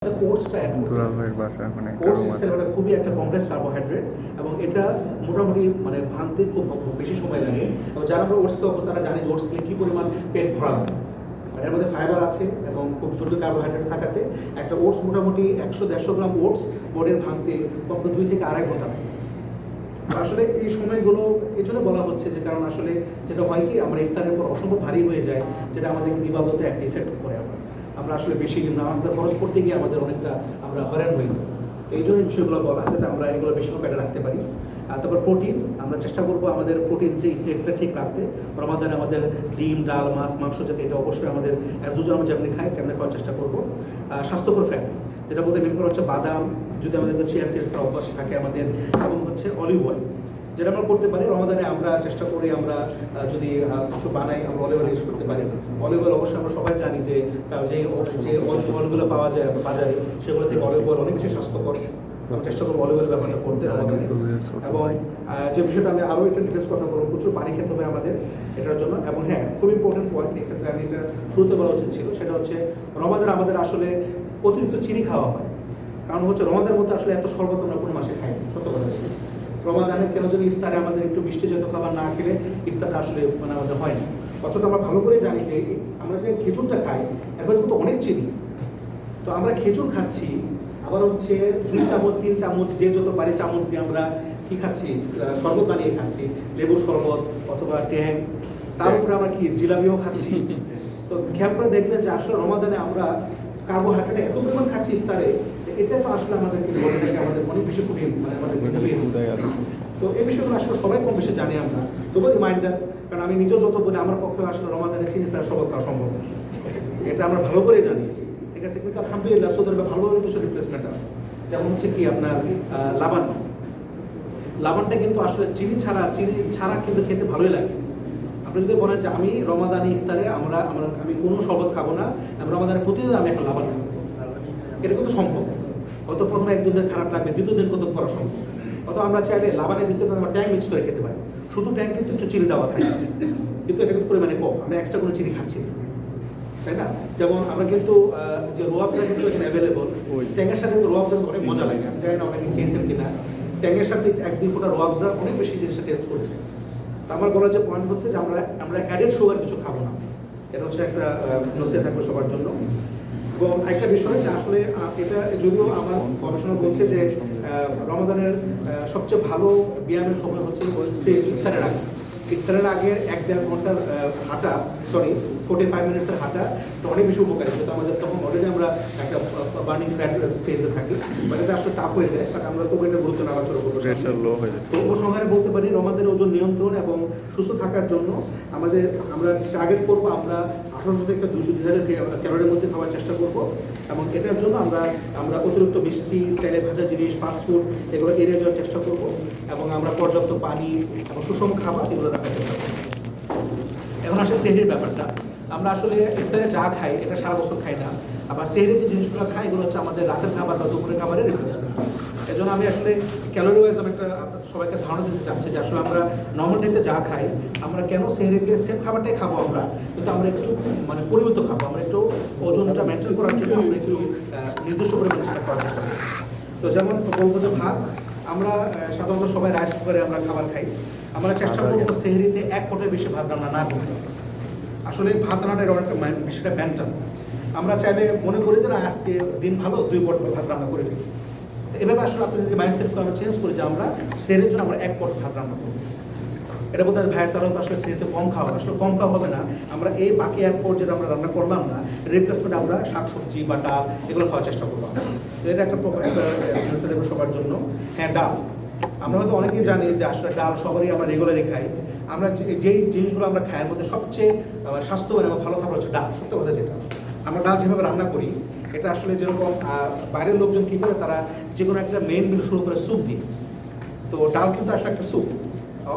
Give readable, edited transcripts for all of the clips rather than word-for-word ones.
ওটসটা add করতে oats itself খুবই একটা কমপ্লেক্স কার্বোহাইড্রেট এবং এটা মোটামুটি মানে ভাঙতে খুব বেশি সময় লাগে এবং যারা আমরা ওটসকে অবস্থা তারা জানি যে ওটস খেলে কী পরিমাণ পেট ভরাবে। মানে এর মধ্যে ফাইবার আছে এবং খুব ছোটো কার্বোহাইড্রেট থাকাতে একটা ওটস মোটামুটি 100-150 গ্রাম ওটস বডির ভাঙতে কমপক্ষে 2 থেকে আড়াই ঘন্টা লাগে। আসলে এই সময়গুলো এই জন্য বলা হচ্ছে যে কারণ আসলে যেটা হয় কি আমরা ইফতারের পর অসম্ভব ভারী হয়ে যায়, যেটা আমাদের ইবাদতে একটা ইফেক্ট করে আমরা আসলে বেশি আমাদের খরচ করতে গিয়ে আমাদের অনেকটা আমরা হয়রান হয়ে যাই। তো এই জন্য বিষয়গুলো বলা যাতে আমরা এগুলো বেশি পেটে রাখতে পারি। আর তারপর প্রোটিন আমরা চেষ্টা করবো আমাদের প্রোটিন ইনটেকটা ঠিক রাখতে। রমাদানে আমাদের ডিম, ডাল, মাছ, মাংস যাতে এটা অবশ্যই আমাদের দুজন আমরা যেমনি খাই তেমনি খাওয়ার চেষ্টা করবো। স্বাস্থ্যকর ফ্যাট যেটা বলতে মেন করা হচ্ছে বাদাম, যদি আমাদের চিয়া সিডস খাওয়া অভ্যাস থাকে আমাদের, এবং হচ্ছে অলিভ অয়েল যেটা আমরা করতে পারি। রমাদানে আমরা চেষ্টা করি আমরা যদি কিছু বানাই আমরা অলিভ অয়েল ইউজ করতে পারি। অলিভ অয়েল অবশ্যই আমরা সবাই জানি যে যে অয়েলগুলো পাওয়া যায় বাজারে সেগুলো থেকে অলিভ অয়েল অনেক বেশি স্বাস্থ্যকর। চেষ্টা করবো অলিভ অয়েল ব্যাপারটা করতে রমাদানে। এবং যে বিষয়টা আমি আরও একটা ডিটেলস কথা বলবো, প্রচুর পানি খেতে হবে আমাদের এটার জন্য। এবং হ্যাঁ, খুব ইম্পর্টেন্ট পয়েন্ট এক্ষেত্রে আমি এটা শুরুতে বলা উচিত ছিল, সেটা হচ্ছে রমাদানে আমাদের আসলে অতিরিক্ত চিনি খাওয়া হয়। কারণ হচ্ছে রমাদানের মধ্যে আসলে এত শরবত আমরা কোনো মাসে খাই না, সত্য কথা। রমাদানে কেন যেন ইফতারে আমাদের একটু মিষ্টি জাতীয় খাবার না খেলে ইফতারটা আসলে মানে আমাদের হয় না। অথচ আমরা ভালো করে জানি যে আমরা যে খেজুরটা খাই এর মধ্যে তো অনেক চিনি। তো আমরা খেজুর খাচ্ছি, আবার হচ্ছে 2 চামচ 3 চামচ যে যত পারি চামচ দিয়ে আমরা কি খাচ্ছি, শরবত বানিয়ে খাচ্ছি, লেবুর শরবত অথবা ট্যাং, তার উপরে আমরা কি জিলাপিও খাচ্ছি। তো খেয়াল করে দেখবেন যে আসলে রমাদানে আমরা কার্বোহাইড্রেট এত পরিমাণ খাচ্ছি ইফতারে, এটা তো আসলে আমাদেরকে বলে থাকে আমাদের অনেক বেশি প্রোটিন মানে আমাদের তো এই বিষয়গুলো আসলে সবাই কম বেশি জানি আমরা। তবু রিমাইন্ডার, কারণ আমি নিজেও যত বলি আমার পক্ষে আসলে রমাদানে চিনি ছাড়া শরবত খাওয়া সম্ভব না, এটা আমরা ভালো করে জানি, ঠিক আছে। কিন্তু আলহামদুলিল্লাহ সৌদি আরবে ভালোভাবে কিছু রিপ্লেসমেন্ট আছে, যেমন হচ্ছে কি আপনার লাবানটা কিন্তু আসলে চিনি ছাড়া কিন্তু খেতে ভালোই লাগে। আপনি যদি বলেন যে আমি রমাদানি ইফতারে আমি কোনো শরবত খাবো না, আমি রমাদানে প্রতিদিন আমি এখন লাবান খাবো, এটা কিন্তু সম্ভব। হয়তো প্রথমে 1-2 দিন খারাপ লাগবে, 2য় দিন কত করা সম্ভব। অথবা আমরা চাইলে লাবানের ভিতরে আমরা ট্যাং মিক্স করে খেতে পারি, শুধু ট্যাং কিন্তু একটু চিনি দেওয়া থাকে, কিন্তু এটা কিন্তু পরিমাণে কম, আমরা এক্সট্রা কোনো চিনি খাচ্ছি না, তাই না? যেমন আমরা কিন্তু যে রোয়াবজা কিন্তু এখানে অ্যাভেলেবল, ট্যাংয়ের সাথে কিন্তু রোয়াবজা অনেক মজা লাগে। আমি জানি না অনেকে খেয়েছেন কিনা, ট্যাংয়ের সাথে 1-2 ফোঁটা রোয়াবজা অনেক বেশি জিনিসটা টেস্ট করে দেয়। তো আমার বলার যে পয়েন্ট হচ্ছে যে আমরা অ্যাডেড সুগার কিছু খাবো না, এটা হচ্ছে একটা নসিহত থাকবে সবার জন্য। এবং একটা বিষয় যে আসলে এটা যদিও আমার গবেষণা বলছে যে রমাদানের সবচেয়ে ভালো ব্যায়ামের সময় হচ্ছে সে ইফতারের আগে 1-1.5 ঘন্টার হাঁটা, 45 মিনিটসের হাঁটা অনেক বেশি উপকারী। যেহেতু আমাদের তখন অলরেডি আমরা একটা বার্নিং ফ্যাট ফেজে থাকি, মানে এটা আসলে টাফ হয়ে যায়, বাট আমরা তবু এটা গুরুত্ব আলোচনা করবো। তো উপসংহারে বলতে পারি রমাদানের ওজন নিয়ন্ত্রণ এবং সুস্থ থাকার জন্য আমরা টার্গেট করবো আমরা 1800 থেকে 200 ক্যালোরির মধ্যে খাওয়ার চেষ্টা করব। এবং এটার জন্য আমরা অতিরিক্ত মিষ্টি, তেলে ভাজা জিনিস, ফাস্টফুড এগুলো এড়িয়ে যাওয়ার চেষ্টা করব। এবং আমরা পর্যাপ্ত পানি এবং সুষম খাবার এগুলো রাখার চেষ্টা করব। এখন আসে সেহরির ব্যাপারটা। আমরা আসলে ইফতারে যা খাই এটা সারা বছর খাই না, আবার সেহরি যে জিনিসগুলো খাই এগুলো হচ্ছে আমাদের রাতের খাবার বা দুপুরের খাবারের রিপ্লেসমেন্ট। এই জন্য আমি আসলে ক্যালোরি ওয়াইজ আমি একটা সবাইকে ধারণা দিতে চাচ্ছি যে আসলে আমরা নর্মাল ডেতে যা খাই আমরা কেন সেহরিতে সেম খাবারটাই খাবো আমরা, কিন্তু আমরা একটু মানে পরিমিত খাবো, আমরা একটু ওজনটা মেনটেন করার জন্য আমরা একটু নির্দিষ্ট পরিমাণে করার চেষ্টা করি। তো যেমন বলবো যে ভাত, আমরা সাধারণত সবাই রাইস কুকারে আমরা খাবার খাই, আমরা চেষ্টা করবো সেহরিতে 1 পটের বেশি ভাত রান্না না করতে। আসলে ভাত রান্নাটা এটা অনেকটা বিষয়টা ব্যান্টাম। আমরা চাইলে মনে করি যে না আজকে দিন ভালো 2 পট ভাত রান্না করে ফেলি। এভাবে আসলে আপনি যদি মাইন্ডসেটকে আমরা চেঞ্জ করি যে আমরা সেহরির জন্য আমরা 1 পট ভাত রান্না করবো, এটা বলতে ভাইয়ের তারাও তো আসলে সেহরিতে কম খাওয়া, আসলে কম খাওয়া হবে না। আমরা এই বাকি 1 পট যেটা আমরা রান্না করলাম না, রিপ্লেসমেন্ট আমরা শাকসবজি বা ডাল এগুলো খাওয়ার চেষ্টা করবো। এটা একটা দেবো সবার জন্য। হ্যাঁ, ডাল আমরা হয়তো অনেকেই জানি যে আসলে ডাল সবারই আমরা রেগুলারই খাই। আমরা যেই জিনিসগুলো আমরা খাই এর মধ্যে সবচেয়ে স্বাস্থ্যবান এবং ভালো খাবার হচ্ছে ডাল। সত্য কথা যেটা, আমরা ডাল যেভাবে রান্না করি এটা আসলে যেরকম বাইরের লোকজন কী করে, তারা যে কোনো একটা মেইন মিল শুরু করে স্যুপ দিয়ে। তো ডাল কিন্তু আসলে একটা স্যুপ।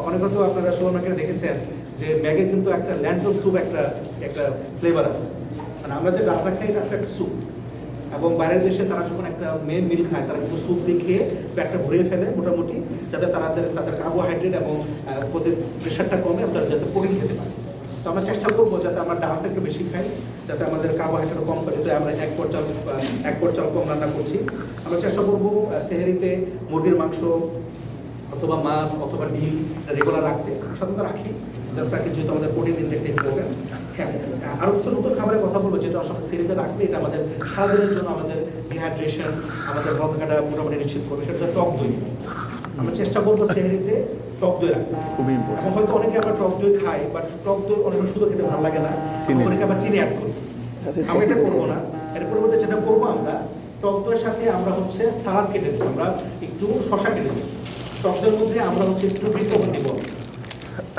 অনেক হয়তো আপনারা সুপার মার্কেটে দেখেছেন যে ম্যাগের কিন্তু একটা ল্যান্টেল স্যুপ একটা ফ্লেভার আছে, মানে আমরা যে ডালটা খাই এটা আসলে একটা স্যুপ। এবং বাইরের দেশে তারা যখন একটা মেন মিল খায় তারা কিন্তু স্যুপ দিয়ে খেয়ে পেটটা ভরিয়ে ফেলে মোটামুটি, যাতে তাদের কার্বোহাইড্রেট এবং প্রেশারটা কমে এবং তারা যাতে প্রোটিন খেতে পারে। তো আমরা চেষ্টা করবো যাতে আমরা ডালটা একটু বেশি খাই, যাতে আমাদের কার্বোহাইড্রেট কম খাই, যেহেতু আমরা এক পট চাল কম রান্না করছি। আমরা চেষ্টা করবো সেহরিতে মুরগির মাংস অথবা মাছ অথবা ডিম রেগুলার রাখতে, সাধারণত রাখি, জাস্ট রাখি যেহেতু আমাদের প্রোটিন ইনটেকটা ইম্পর্টেন্ট। হ্যাঁ, আরও কিছু নতুন খাবারের কথা বলবো যেটা আসলে সেহরিতে রাখলে এটা আমাদের সারাদিনের জন্য আমাদের ডিহাইড্রেশন, আমাদের ব্রত থাকাটা মোটামুটি নিশ্চিত করবে, সেটা হচ্ছে টক দই। আমরা চেষ্টা করবো সেহরিতে টক দই রাখতে। খুবই ইম্পর্টেন্ট। এখন হয়তো অনেকে আমরা টক দই খাই, বাট টক দই অনেক শুধু খেতে ভালো লাগে না, অনেকে আবার চিনি অ্যাড করি। আমি এটা করবো না, এর পরিবর্তে যেটা করবো আমরা টক দইয়ের সাথে আমরা হচ্ছে সালাদ কেটে দেবো, আমরা একটু শশা কেটে দেবো, টক দইয়ের মধ্যে আমরা হচ্ছে একটু বিট্রোকন দিব।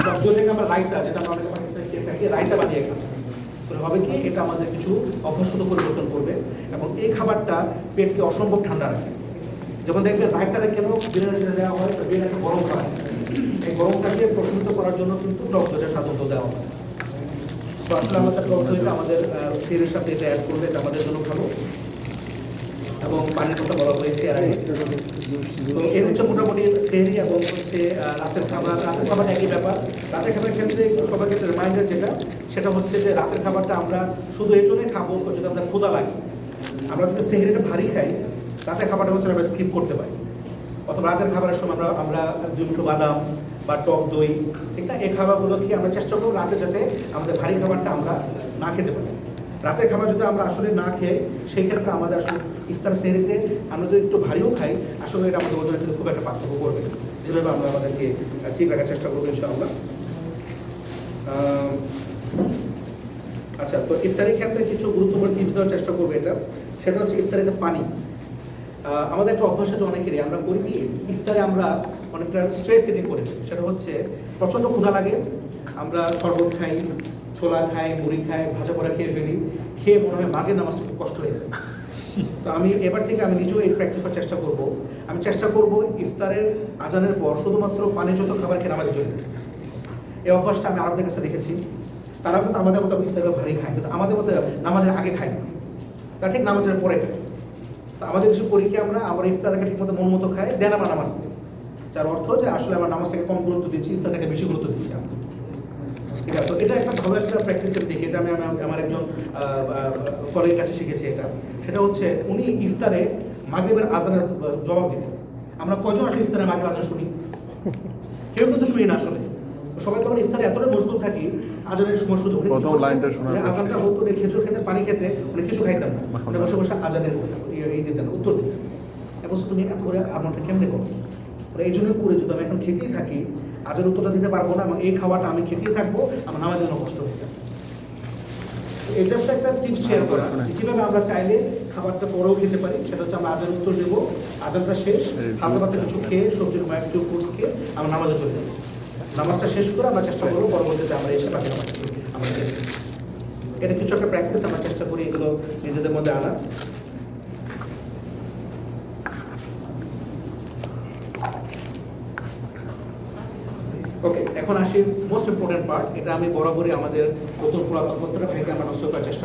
টক দই থেকে আমরা রায়তা, যেটা আমরা অনেক পাকিস্তানে খেয়ে থাকি, রায়তা বানিয়ে খাবো। তাহলে হবে কি, এটা আমাদের কিছু অভ্যাসগত পরিবর্তন করবে এবং এই খাবারটা পেটকে অসম্ভব ঠান্ডা রাখে। যখন দেখবেন রায়তাটা কেন বিরিয়ানিতে দেওয়া হয়, বিরিয়ানি গরম খাবার, এই গরমটাকে প্রশমিত করার জন্য কিন্তু টক দইটা সাধারণত দেওয়া হয়। তো আসলে আমাদের টক দইটা আমাদের সেহরির সাথে এটা অ্যাড করবে, এটা আমাদের জন্য ভালো। এবং পানির কথা বলা হয়েছে এর আগে। তো এই হচ্ছে মোটামুটি সেহরি এবং হচ্ছে রাতের খাবার। রাতের খাবার একই ব্যাপার। রাতের খাবারের ক্ষেত্রে সবার ক্ষেত্রে রিমাইন্ডার যেটা, সেটা হচ্ছে যে রাতের খাবারটা আমরা শুধু এই জন্যই খাবো যদি আমরা ক্ষুধা লাগে। আমরা যদি সেহরিটা ভারী খাই, রাতের খাবারটা হচ্ছে আমরা স্কিপ করতে পারি, অথবা রাতের খাবারের সময় আমরা 2 মুঠো বাদাম বা টক দই, ঠিক না, এই খাবারগুলো কি আমরা চেষ্টা করবো রাতে যাতে আমাদের ভারী খাবারটা আমরা না খেতে পারি। রাতের খাবার যদি আমরা আসলে না খেয়ে, সেই ক্ষেত্রে আমাদের আসলে ইফতার সেহরিতে আমরা যদি একটু ভারীও খাই, আসলে এটা আমাদের ওজনে কিন্তু খুব একটা পার্থক্য করবে, যেভাবে আমরা আমাদেরকে ঠিক রাখার চেষ্টা করবো ইনশাআল্লাহ। আচ্ছা, তো ইফতারের ক্ষেত্রে কিছু গুরুত্বপূর্ণ টিপস দেওয়ার চেষ্টা করবো, এটা সেটা হচ্ছে ইফতারিতে পানি। আমাদের একটা অভ্যাস আছে অনেকেরই, আমরা করি কি, ইফতারে আমরা অনেকটা স্ট্রেস ইটিং করি। সেটা হচ্ছে প্রচণ্ড ক্ষুধা লাগে, আমরা শরবত খাই, ছোলা খাই, মুড়ি খাই, ভাজা পোড়া খেয়ে ফেলি, খেয়ে মনে হয় মাগের নামাজ খুব কষ্ট হয়ে যায়। তো আমি এবার থেকে আমি নিজেও এই প্র্যাকটিস করার চেষ্টা করব। আমি চেষ্টা করব ইফতারের আজানের পর শুধুমাত্র পানিযুক্ত খাবার খেয়ে নামাজে চলে যেতে। এই অভ্যাসটা আমি আরবদের কাছে দেখেছি, তারা কিন্তু আমাদের মতো ইফতারে ভারী খায়, কিন্তু আমাদের মতো নামাজের আগে খায় না, তারা ঠিক নামাজের পরে খায়। তো আমাদের দেশে করি কি, আমরা ইফতারটাকে ঠিকমতো মন মতো খাই, দেন আমরা নামাজ পড়ি, যার অর্থ যে আসলে আমরা নামাজটাকে কম গুরুত্ব দিচ্ছি, ইফতারটাকে বেশি গুরুত্ব দিচ্ছি আমরা। ঠিক আছে, তো এটা একটা ভালো একটা প্র্যাকটিস আমি দেখি, এটা আমি আমার একজন কলেজের কাছে শিখেছি এটা। সেটা হচ্ছে উনি ইফতারে মাগরিবের আজানের জবাব দিতেন। আমরা কয়জন আসলে ইফতারে মাগরিবের আজান শুনি? কেউ কিন্তু শুনি না আসলে। সবাই তখন ইফতারে এতটাই মশগুল থাকি, আজানের সময় শুধু আজানটা হতো, খেজুর খেতে, পানি খেতে, উনি কিছু খাইতেন না, উনি বসে বসে আজানের এই দিতেন, উত্তর দিতেন। এবং তুমি এত করে আমলটা কেমনে করো? এই জন্যই করে, যদি আমি এখন খেতেই থাকি, আজানের উত্তরটা দিতে পারবো না এবং এই খাবারটা আমি খেতেই থাকবো, আমার নামাজের জন্য কষ্ট হয়ে যাবে। এই জাস্ট একটা টিপস শেয়ার করা, কীভাবে আমরা চাইলে খাবারটা পরেও খেতে পারি। সেটা হচ্ছে আমরা আজানের উত্তর দেবো, আজানটা শেষ, হালকা পাতে কিছু খেয়ে, সবজির কিছু ফ্রুটস খেয়ে আমরা নামাজে চলে যাবো। নামাজটা শেষ করে আমরা চেষ্টা করবো পরবর্তীতে আমরা এসে বাকি নামাজ আমাদের, এটা কিছু একটা প্র্যাকটিস আমরা চেষ্টা করি এগুলো নিজেদের মধ্যে আনা। ওকে, এখন আসি মোস্ট ইম্পর্টেন্ট পার্ট। এটা আমি বরাবরই আমাদের নতুন পুরাতন পত্রটা ভাইকে আমরা নষ্ট করার চেষ্টা